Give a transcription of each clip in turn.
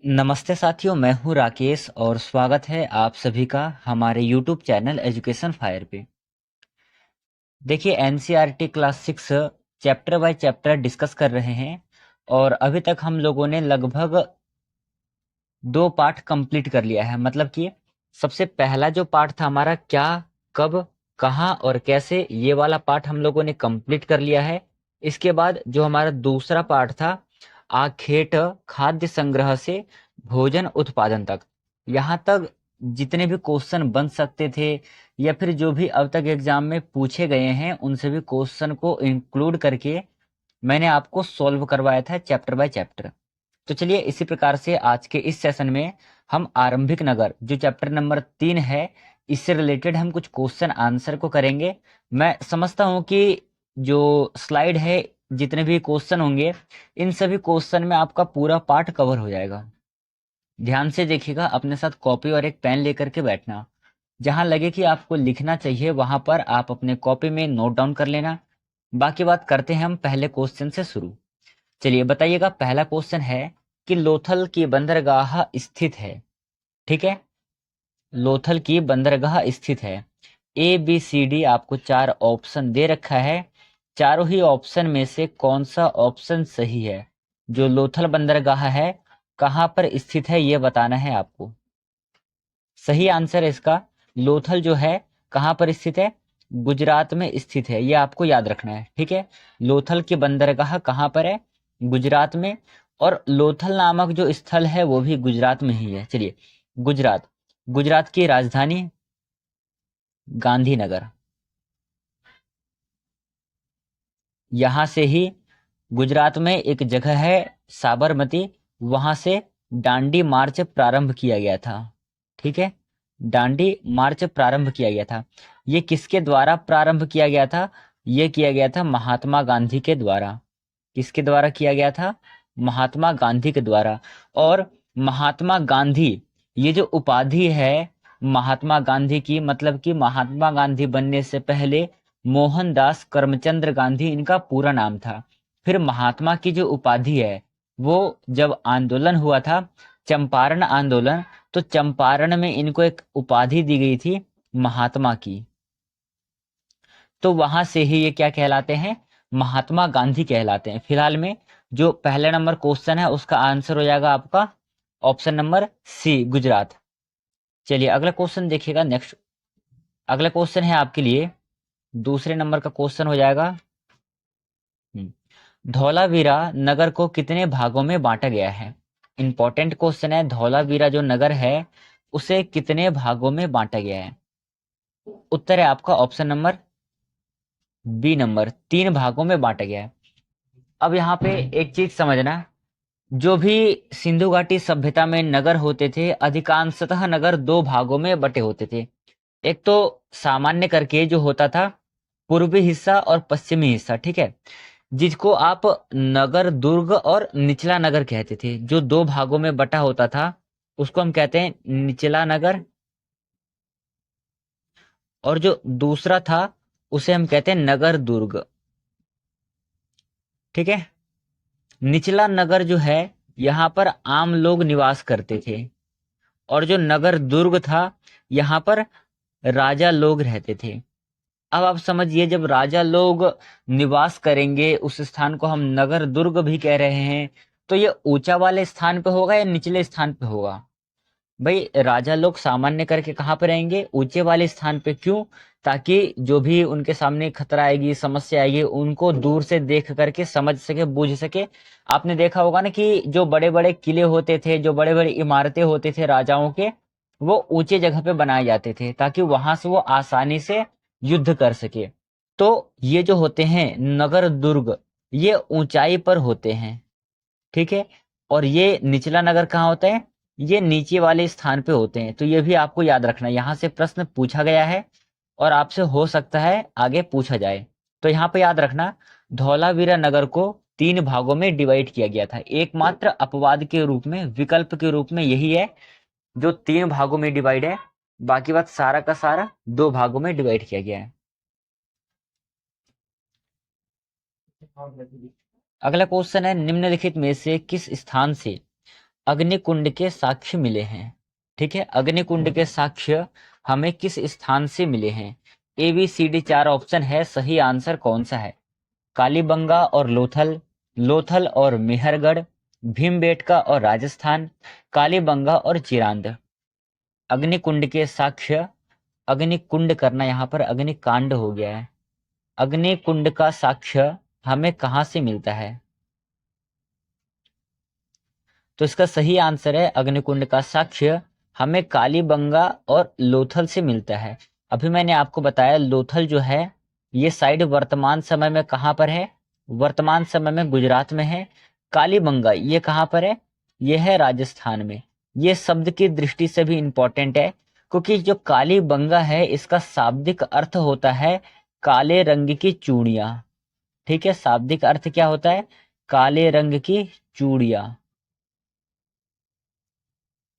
नमस्ते साथियों, मैं हूं राकेश और स्वागत है आप सभी का हमारे YouTube चैनल एजुकेशन फायर पे। देखिए, NCERT class 6 chapter by chapter discuss कर रहे हैं और अभी तक हम लोगों ने लगभग 2 पार्ट कंप्लीट कर लिया है। मतलब कि सबसे पहला जो पार्ट था हमारा क्या, कब, कहाँ और कैसे, ये वाला पार्ट हम लोगों ने कंप्लीट कर लिया है। इसके बाद जो हमारा दूसरा पार्ट था आखेट खाद्य संग्रह से भोजन उत्पादन तक, यहाँ तक जितने भी क्वेश्चन बन सकते थे या फिर जो भी अब तक एग्जाम में पूछे गए हैं उन सभी क्वेश्चन को इंक्लूड करके मैंने आपको सॉल्व करवाया था चैप्टर बाय चैप्टर। तो चलिए इसी प्रकार से आज के इस सेशन में हम आरंभिक नगर जो चैप्टर नंबर 3 है इससे रिलेटेड हम कुछ क्वेश्चन आंसर को करेंगे। मैं समझता हूं कि जो स्लाइड है, जितने भी क्वेश्चन होंगे, इन सभी क्वेश्चन में आपका पूरा पार्ट कवर हो जाएगा। ध्यान से देखिएगा, अपने साथ कॉपी और एक पेन लेकर के बैठना। जहां लगे कि आपको लिखना चाहिए वहां पर आप अपने कॉपी में नोट डाउन कर लेना। बाकी बात करते हैं हम पहले क्वेश्चन से शुरू। चलिए बताइएगा, पहला क्वेश्चन है कि लोथल की बंदरगाह स्थित है। ठीक है, लोथल की बंदरगाह स्थित है। ए बी सी डी आपको 4 ऑप्शन दे रखा है। चारों ही ऑप्शन में से कौन सा ऑप्शन सही है? जो लोथल बंदरगाह है कहाँ पर स्थित है ये बताना है आपको। सही आंसर है इसका, लोथल जो है कहाँ पर स्थित है? गुजरात में स्थित है, ये आपको याद रखना है। ठीक है, लोथल की बंदरगाह कहाँ पर है? गुजरात में। और लोथल नामक जो स्थल है वो भी गुजरात में ही है। चलिए, गुजरात, गुजरात की राजधानी गांधीनगर। यहां से ही गुजरात में एक जगह है साबरमती, वहां से दांडी मार्च प्रारंभ किया गया था। ठीक है, दांडी मार्च प्रारंभ किया गया था। ये किसके द्वारा प्रारंभ किया गया था? ये किया गया था महात्मा गांधी के द्वारा। किसके द्वारा किया गया था? महात्मा गांधी के द्वारा। और महात्मा गांधी, ये जो उपाधि है महात्मा गांधी की, मतलब कि महात्मा गांधी बनने से पहले मोहनदास करमचंद्र गांधी इनका पूरा नाम था। फिर महात्मा की जो उपाधि है वो जब आंदोलन हुआ था, चंपारण आंदोलन, तो चंपारण में इनको एक उपाधि दी गई थी महात्मा की। तो वहां से ही ये क्या कहलाते हैं? महात्मा गांधी कहलाते हैं। फिलहाल में जो पहले नंबर क्वेश्चन है उसका आंसर हो जाएगा आपका ऑप्शन नंबर सी, गुजरात। चलिए अगला क्वेश्चन देखिएगा। नेक्स्ट अगला क्वेश्चन है आपके लिए दूसरे नंबर का क्वेश्चन हो जाएगा। धौलावीरा नगर को कितने भागों में बांटा गया है? इंपॉर्टेंट क्वेश्चन है। धौलावीरा जो नगर है उसे कितने भागों में बांटा गया है? उत्तर है आपका ऑप्शन नंबर बी नंबर, 3 भागों में बांटा गया है। अब यहाँ पे एक चीज समझना, जो भी सिंधु घाटी सभ्यता में नगर होते थे अधिकांशतः नगर 2 भागों में बटे होते थे। एक तो सामान्य करके जो होता था पूर्वी हिस्सा और पश्चिमी हिस्सा। ठीक है, जिसको आप नगर दुर्ग और निचला नगर कहते थे। जो 2 भागों में बटा होता था उसको हम कहते हैं निचला नगर, और जो दूसरा था उसे हम कहते हैं नगर दुर्ग। ठीक है, निचला नगर जो है यहाँ पर आम लोग निवास करते थे, और जो नगर दुर्ग था यहाँ पर राजा लोग रहते थे। अब आप समझिए, जब राजा लोग निवास करेंगे उस स्थान को हम नगर दुर्ग भी कह रहे हैं, तो ये ऊंचा वाले स्थान पे होगा या निचले स्थान पे होगा? भाई राजा लोग सामान्य करके कहाँ पे रहेंगे? ऊंचे वाले स्थान पे। क्यों? ताकि जो भी उनके सामने खतरा आएगी, समस्या आएगी, उनको दूर से देख करके समझ सके, बूझ सके। आपने देखा होगा ना कि जो बड़े बड़े किले होते थे, जो बड़े बड़े इमारतें होते थे राजाओं के, वो ऊंचे जगह पे बनाए जाते थे ताकि वहां से वो आसानी से युद्ध कर सके। तो ये जो होते हैं नगर दुर्ग, ये ऊंचाई पर होते हैं। ठीक है, और ये निचला नगर कहाँ होता है? ये नीचे वाले स्थान पे होते हैं। तो ये भी आपको याद रखना है, यहाँ से प्रश्न पूछा गया है और आपसे हो सकता है आगे पूछा जाए। तो यहाँ पे याद रखना, धौलावीरा नगर को 3 भागों में डिवाइड किया गया था। एकमात्र अपवाद के रूप में, विकल्प के रूप में यही है जो 3 भागों में डिवाइड है। बाकी बात सारा का सारा 2 भागों में डिवाइड किया गया है। अगला क्वेश्चन है, निम्नलिखित में से किस स्थान से अग्निकुंड के साक्ष्य मिले हैं। ठीक है, अग्निकुंड के साक्ष्य हमें किस स्थान से मिले हैं? A B C D 4 option है, सही आंसर कौन सा है? कालीबंगा और लोथल, लोथल और मेहरगढ़, भीमबेटका और राजस्थान, कालीबंगा और चिरांद। अग्निकुंड के साक्ष्य, अग्निकुंड करना यहाँ पर अग्निकांड हो गया है। अग्निकुंड का साक्ष्य हमें कहाँ से मिलता है? तो इसका सही आंसर है, अग्निकुंड का साक्ष्य हमें कालीबंगा और लोथल से मिलता है। अभी मैंने आपको बताया लोथल जो है ये साइड वर्तमान समय में कहाँ पर है? वर्तमान समय में गुजरात में है। कालीबंगा ये कहाँ पर है? ये है राजस्थान में। ये शब्द की दृष्टि से भी इंपॉर्टेंट है, क्योंकि जो कालीबंगा है इसका शाब्दिक अर्थ होता है काले रंग की चूड़ियां। ठीक है, शाब्दिक अर्थ क्या होता है? काले रंग की चूड़ियां।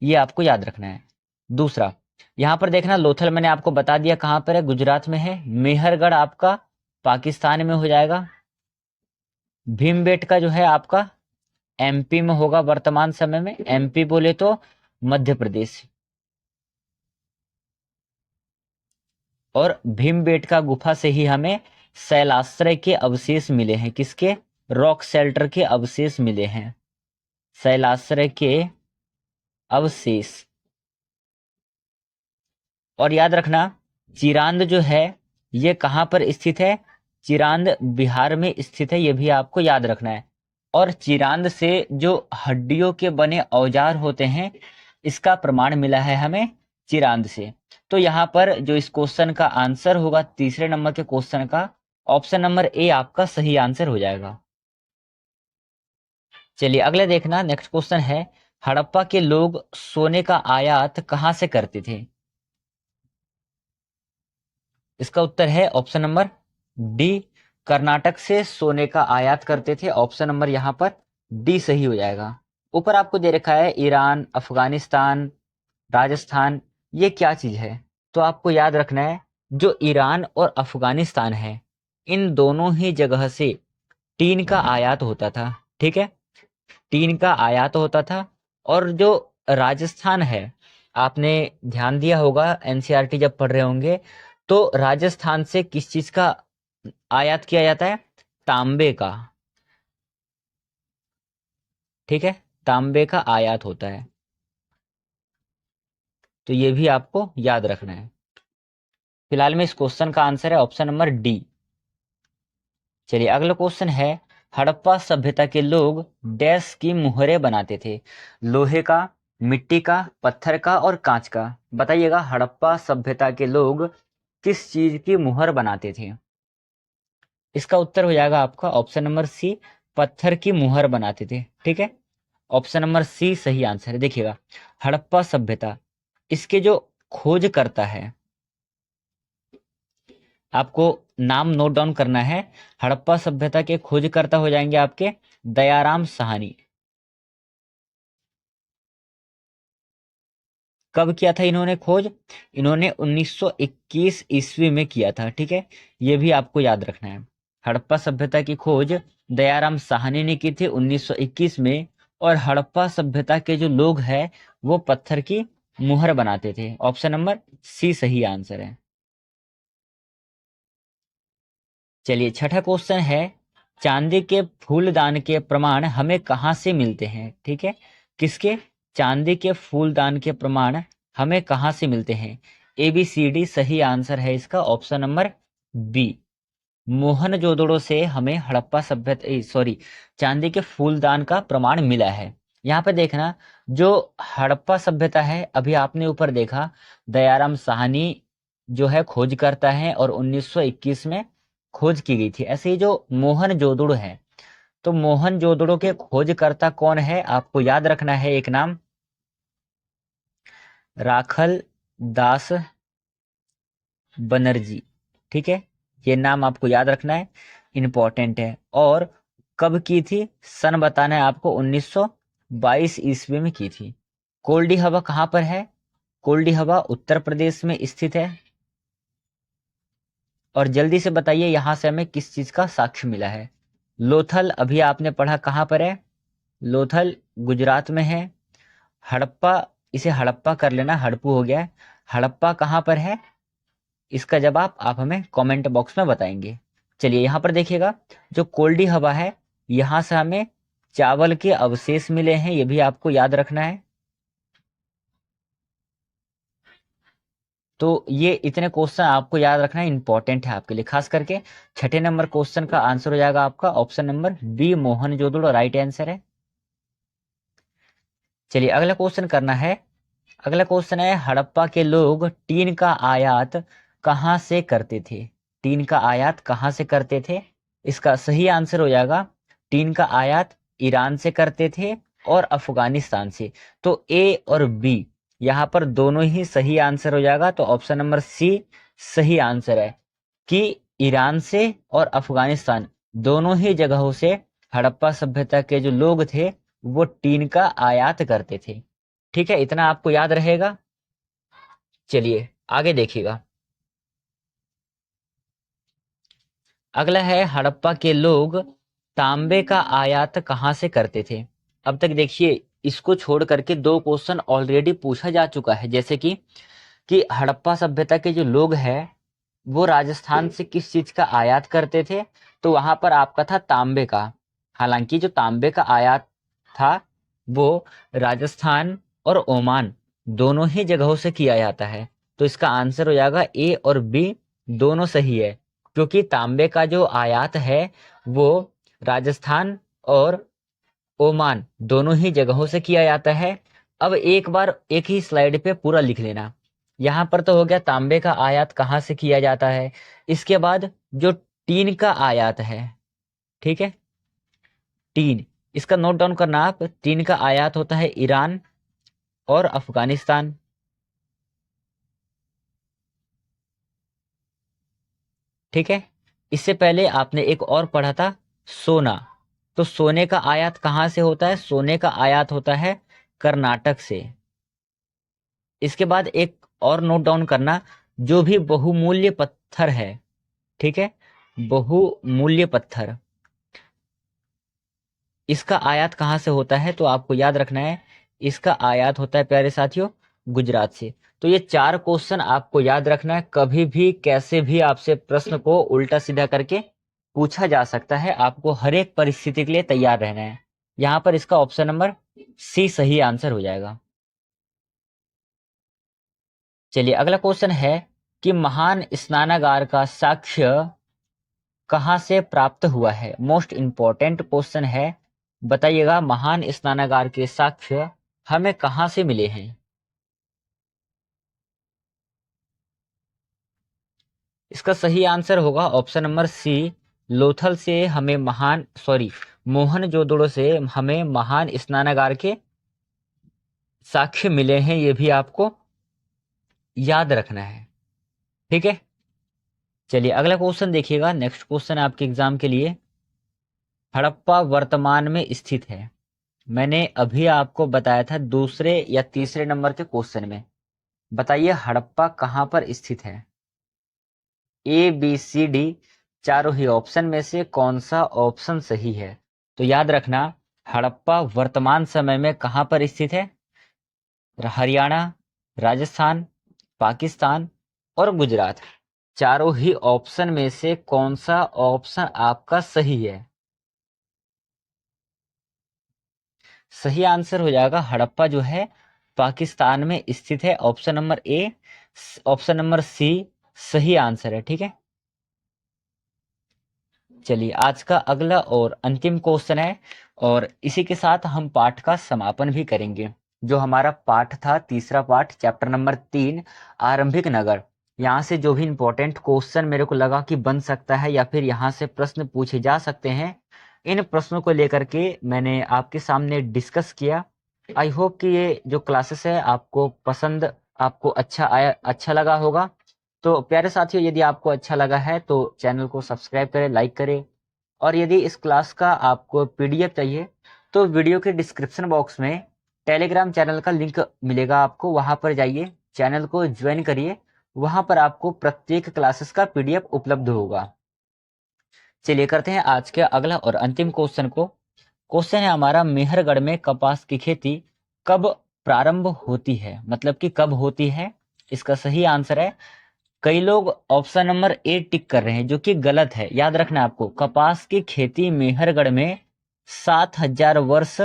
ये आपको याद रखना है। दूसरा, यहां पर देखना लोथल मैंने आपको बता दिया कहां पर है, गुजरात में है। मेहरगढ़ आपका पाकिस्तान में हो जाएगा। भीमबेटका जो है आपका एमपी में होगा वर्तमान समय में। एमपी बोले तो मध्य प्रदेश। और भीमबेटका गुफा से ही हमें शैलाश्रय के अवशेष मिले हैं। किसके? रॉक शेल्टर के अवशेष मिले हैं, शैलाश्रय के अवशेष। और याद रखना चिरांद जो है ये कहां पर स्थित है? चिरांद बिहार में स्थित है, ये भी आपको याद रखना है। और चिरांद से जो हड्डियों के बने औजार होते हैं इसका प्रमाण मिला है हमें चिरांद से। तो यहाँ पर जो इस क्वेश्चन का आंसर होगा तीसरे नंबर के क्वेश्चन का, ऑप्शन नंबर ए आपका सही आंसर हो जाएगा। चलिए अगले देखना, नेक्स्ट क्वेश्चन है हड़प्पा के लोग सोने का आयात कहां से करते थे? इसका उत्तर है ऑप्शन नंबर डी, कर्नाटक से सोने का आयात करते थे। ऑप्शन नंबर यहां पर डी सही हो जाएगा। ऊपर आपको दे रखा है ईरान, अफगानिस्तान, राजस्थान, ये क्या चीज है? तो आपको याद रखना है जो ईरान और अफगानिस्तान है इन दोनों ही जगह से टीन का आयात होता था। ठीक है, टीन का आयात होता था। और जो राजस्थान है, आपने ध्यान दिया होगा एनसीईआरटी जब पढ़ रहे होंगे, तो राजस्थान से किस चीज का आयात किया जाता है? तांबे का। ठीक है, तांबे का आयात होता है। तो ये भी आपको याद रखना है। फिलहाल में इस क्वेश्चन का आंसर है ऑप्शन नंबर डी। चलिए अगला क्वेश्चन है हड़प्पा सभ्यता के लोग डैश की मुहरें बनाते थे? लोहे का, मिट्टी का, पत्थर का और कांच का। बताइएगा हड़प्पा सभ्यता के लोग किस चीज की मुहर बनाते थे? इसका उत्तर हो जाएगा आपका ऑप्शन नंबर सी, पत्थर की मुहर बनाते थे। ठीक है, ऑप्शन नंबर सी सही आंसर है। देखिएगा हड़प्पा सभ्यता, इसके जो खोज करता है, आपको नाम नोट डाउन करना है। हड़प्पा सभ्यता के खोजकर्ता हो जाएंगे आपके दयाराम साहनी। कब किया था इन्होंने खोज? इन्होंने 1921 ईस्वी में किया था। ठीक है, ये भी आपको याद रखना है। हड़प्पा सभ्यता की खोज दयाराम साहनी ने की थी 1921 में। और हड़प्पा सभ्यता के जो लोग हैं वो पत्थर की मुहर बनाते थे। ऑप्शन नंबर सी सही आंसर है। चलिए छठा क्वेश्चन है चांदी के फूलदान के प्रमाण हमें कहाँ से मिलते हैं? ठीक है, किसके? चांदी के फूलदान के प्रमाण हमें कहाँ से मिलते हैं? ए बी सी डी सही आंसर है इसका ऑप्शन नंबर बी। मोहनजोदड़ो से हमें हड़प्पा सभ्यता सॉरी चांदी के फूलदान का प्रमाण मिला है। यहाँ पे देखना जो हड़प्पा सभ्यता है अभी आपने ऊपर देखा दयाराम साहनी जो है खोज करता है और 1921 में खोज की गई थी। ऐसे ही जो मोहनजोदड़ो है, तो मोहनजोदड़ो के खोजकर्ता कौन है? आपको याद रखना है एक नाम, राखल दास बनर्जी। ठीक है, ये नाम आपको याद रखना है, इंपॉर्टेंट है। और कब की थी? सन बताना है आपको, 1922 ईस्वी में की थी। कोल्डी हवा कहां पर है? कोल्डी हवा उत्तर प्रदेश में स्थित है। और जल्दी से बताइए यहां से हमें किस चीज का साक्ष्य मिला है? लोथल अभी आपने पढ़ा कहां पर है? लोथल गुजरात में है। हड़प्पा, इसे हड़प्पा कर लेना, हड़प्पू हो गया है। हड़प्पा कहाँ पर है, इसका जवाब आप हमें कमेंट बॉक्स में बताएंगे। चलिए यहाँ पर देखिएगा, जो कोल्डी हवा है, यहाँ से हमें चावल के अवशेष मिले हैं, ये भी आपको याद रखना है। तो ये इतने क्वेश्चन आपको याद रखना है, इंपॉर्टेंट है आपके लिए। खास करके छठे नंबर क्वेश्चन का आंसर हो जाएगा आपका option number B, Mohenjodaro right answer है। चलिए अगला क्वेश्चन करना है। अगला क्वेश्चन है, हड़प्पा के लोग टीन का आयात कहां से करते थे? टीन का आयात कहां से करते थे? इसका सही आंसर हो जाएगा, टीन का आयात ईरान से करते थे और अफगानिस्तान से। तो ए और बी यहाँ पर दोनों ही सही आंसर हो जाएगा। तो ऑप्शन नंबर सी सही आंसर है कि ईरान से और अफगानिस्तान दोनों ही जगहों से हड़प्पा सभ्यता के जो लोग थे वो टीन का आयात करते थे। ठीक है, इतना आपको याद रहेगा। चलिए आगे देखिएगा। अगला है, हड़प्पा के लोग तांबे का आयात कहां से करते थे? अब तक देखिए, इसको छोड़ करके दो क्वेश्चन ऑलरेडी पूछा जा चुका है, जैसे कि हड़प्पा सभ्यता के जो लोग हैं वो राजस्थान से किस चीज का आयात करते थे? तो वहां पर आपका था तांबे का। हालांकि जो तांबे का आयात था वो राजस्थान और ओमान दोनों ही जगहों से किया जाता है। तो इसका आंसर हो जाएगा ए और बी दोनों सही है, क्योंकि तांबे का जो आयात है वो राजस्थान और ओमान दोनों ही जगहों से किया जाता है। अब एक बार एक ही स्लाइड पे पूरा लिख लेना। यहाँ पर तो हो गया तांबे का आयात कहाँ से किया जाता है। इसके बाद जो टीन का आयात है, ठीक है, टीन, इसका नोट डाउन करना आप। टीन का आयात होता है ईरान और अफगानिस्तान। ठीक है, इससे पहले आपने एक और पढ़ा था, सोना। तो सोने का आयात कहाँ से होता है? सोने का आयात होता है कर्नाटक से। इसके बाद एक और नोट डाउन करना, जो भी बहुमूल्य पत्थर है, ठीक है, बहुमूल्य पत्थर, इसका आयात कहाँ से होता है? तो आपको याद रखना है, इसका आयात होता है प्यारे साथियों गुजरात से। तो ये चार क्वेश्चन आपको याद रखना है, कभी भी कैसे भी आपसे प्रश्न को उल्टा सीधा करके पूछा जा सकता है, आपको हर एक परिस्थिति के लिए तैयार रहना है। यहां पर इसका ऑप्शन नंबर सी सही आंसर हो जाएगा। चलिए अगला क्वेश्चन है कि महान स्नानागार का साक्ष्य कहां से प्राप्त हुआ है? मोस्ट इंपॉर्टेंट क्वेश्चन है, बताइएगा महान स्नानागार के साक्ष्य हमें कहां से मिले हैं? इसका सही आंसर होगा ऑप्शन नंबर सी, लोथल से हमें मोहनजोदड़ो से हमें महान स्नानागार के साक्ष्य मिले हैं, ये भी आपको याद रखना है। ठीक है, चलिए अगला क्वेश्चन देखिएगा। नेक्स्ट क्वेश्चन आपके एग्जाम के लिए, हड़प्पा वर्तमान में स्थित है। मैंने अभी आपको बताया था दूसरे या तीसरे नंबर के क्वेश्चन में। बताइए हड़प्पा कहां पर स्थित है? ए बी सी डी चारों ही ऑप्शन में से कौन सा ऑप्शन सही है? तो याद रखना, हड़प्पा वर्तमान समय में कहां पर स्थित है? हरियाणा, राजस्थान, पाकिस्तान और गुजरात। चारों ही ऑप्शन में से कौन सा ऑप्शन आपका सही है? सही आंसर हो जाएगा, हड़प्पा जो है पाकिस्तान में स्थित है। Option number A, option number C सही आंसर है। ठीक है, चलिए आज का अगला और अंतिम क्वेश्चन है, और इसी के साथ हम पाठ का समापन भी करेंगे। जो हमारा पाठ था, तीसरा पाठ, चैप्टर नंबर 3, आरंभिक नगर। यहाँ से जो भी इंपॉर्टेंट क्वेश्चन मेरे को लगा कि बन सकता है या फिर यहाँ से प्रश्न पूछे जा सकते हैं, इन प्रश्नों को लेकर के मैंने आपके सामने डिस्कस किया। आई होप कि ये जो क्लासेस है आपको पसंद, आपको अच्छा आया, अच्छा लगा होगा। तो प्यारे साथियों, यदि आपको अच्छा लगा है तो चैनल को सब्सक्राइब करें, लाइक करें, और यदि इस क्लास का आपको पीडीएफ चाहिए तो वीडियो के डिस्क्रिप्शन बॉक्स में टेलीग्राम चैनल का लिंक मिलेगा आपको, वहां पर जाइए, चैनल को ज्वाइन करिए, वहां पर आपको प्रत्येक क्लासेस का पीडीएफ उपलब्ध होगा। चलिए करते हैं आज के अगला और अंतिम क्वेश्चन को। क्वेश्चन है हमारा, मेहरगढ़ में कपास की खेती कब प्रारंभ होती है, मतलब कि कब होती है? इसका सही आंसर है, कई लोग ऑप्शन नंबर ए टिक कर रहे हैं, जो कि गलत है। याद रखना आपको, कपास की खेती मेहरगढ़ में 7,000 वर्ष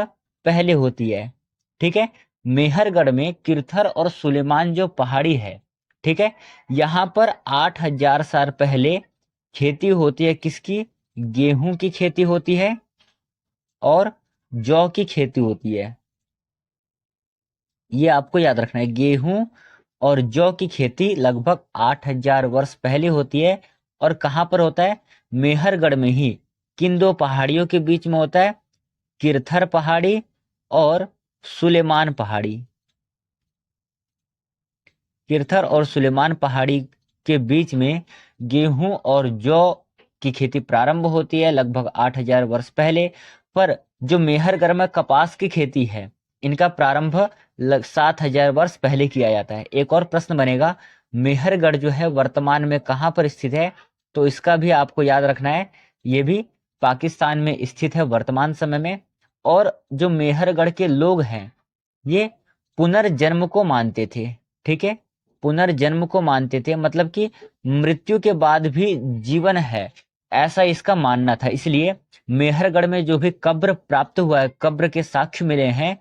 पहले होती है। ठीक है, मेहरगढ़ में किरथर और सुलेमान जो पहाड़ी है, ठीक है, यहां पर 8,000 साल पहले खेती होती है। किसकी? गेहूं की खेती होती है और जौ की खेती होती है। ये आपको याद रखना है, गेहूं और जौ की खेती लगभग 8,000 वर्ष पहले होती है। और कहां पर होता है? मेहरगढ़ में ही। किन दो पहाड़ियों के बीच में होता है? किरथर पहाड़ी और सुलेमान पहाड़ी। किरथर और सुलेमान पहाड़ी के बीच में गेहूं और जौ की खेती प्रारंभ होती है लगभग 8,000 वर्ष पहले। पर जो मेहरगढ़ में कपास की खेती है, इनका प्रारंभ 7,000 वर्ष पहले किया जाता है। एक और प्रश्न बनेगा, मेहरगढ़ जो है वर्तमान में कहां पर स्थित है? तो इसका भी आपको याद रखना है, ये भी पाकिस्तान में स्थित है वर्तमान समय में। और जो मेहरगढ़ के लोग हैं, ये पुनर्जन्म को मानते थे। ठीक है, पुनर्जन्म को मानते थे, मतलब कि मृत्यु के बाद भी जीवन है, ऐसा इसका मानना था। इसलिए मेहरगढ़ में जो भी कब्र प्राप्त हुआ है, कब्र के साक्ष्य मिले हैं,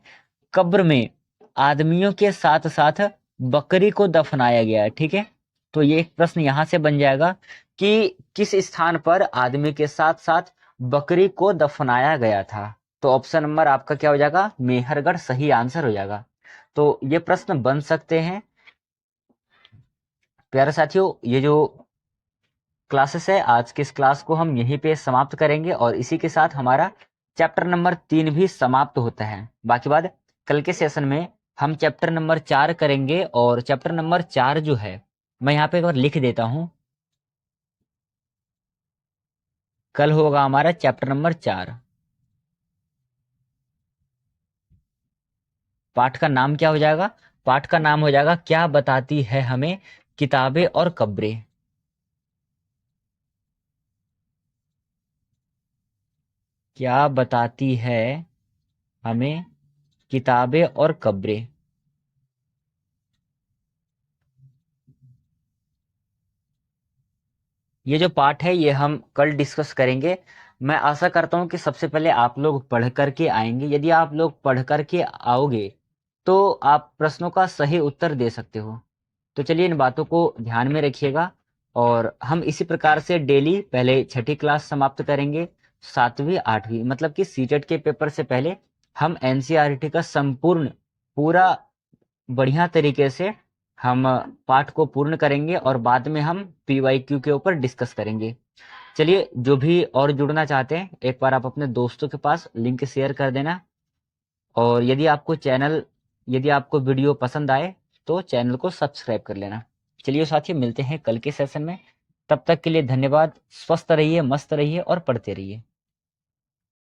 कब्र में आदमियों के साथ साथ बकरी को दफनाया गया है। ठीक है, तो ये एक प्रश्न यहां से बन जाएगा कि किस स्थान पर आदमी के साथ साथ बकरी को दफनाया गया था? तो ऑप्शन नंबर आपका क्या हो जाएगा? मेहरगढ़ सही आंसर हो जाएगा। तो ये प्रश्न बन सकते हैं। प्यारे साथियों, ये जो क्लासेस है, आज के इस क्लास को हम यहीं पे समाप्त करेंगे और इसी के साथ हमारा चैप्टर नंबर 3 भी समाप्त होता है। बाकी बात कल के सेशन में हम चैप्टर नंबर 4 करेंगे। और चैप्टर नंबर 4 जो है, मैं यहाँ पे एक बार लिख देता हूं, कल होगा हमारा चैप्टर नंबर 4। पाठ का नाम क्या हो जाएगा? पाठ का नाम हो जाएगा, क्या बताती है हमें किताबें और कब्रें। क्या बताती है हमें किताबें और कब्रें। ये जो पाठ है, ये हम कल डिस्कस करेंगे। मैं आशा करता हूं कि सबसे पहले आप लोग पढ़ करके आएंगे। यदि आप लोग पढ़ करके आओगे तो आप प्रश्नों का सही उत्तर दे सकते हो। तो चलिए, इन बातों को ध्यान में रखिएगा। और हम इसी प्रकार से डेली पहले छठी क्लास समाप्त करेंगे, 7वीं 8वीं, मतलब कि सीटेट के पेपर से पहले हम एनसीईआरटी का संपूर्ण पूरा बढ़िया तरीके से हम पाठ को पूर्ण करेंगे और बाद में हम पीवाईक्यू के ऊपर डिस्कस करेंगे। चलिए, जो भी और जुड़ना चाहते हैं, एक बार आप अपने दोस्तों के पास लिंक शेयर कर देना। और यदि आपको वीडियो पसंद आए तो चैनल को सब्सक्राइब कर लेना। चलिए साथियों, मिलते हैं कल के सेशन में। तब तक के लिए धन्यवाद। स्वस्थ रहिए, मस्त रहिए और पढ़ते रहिए।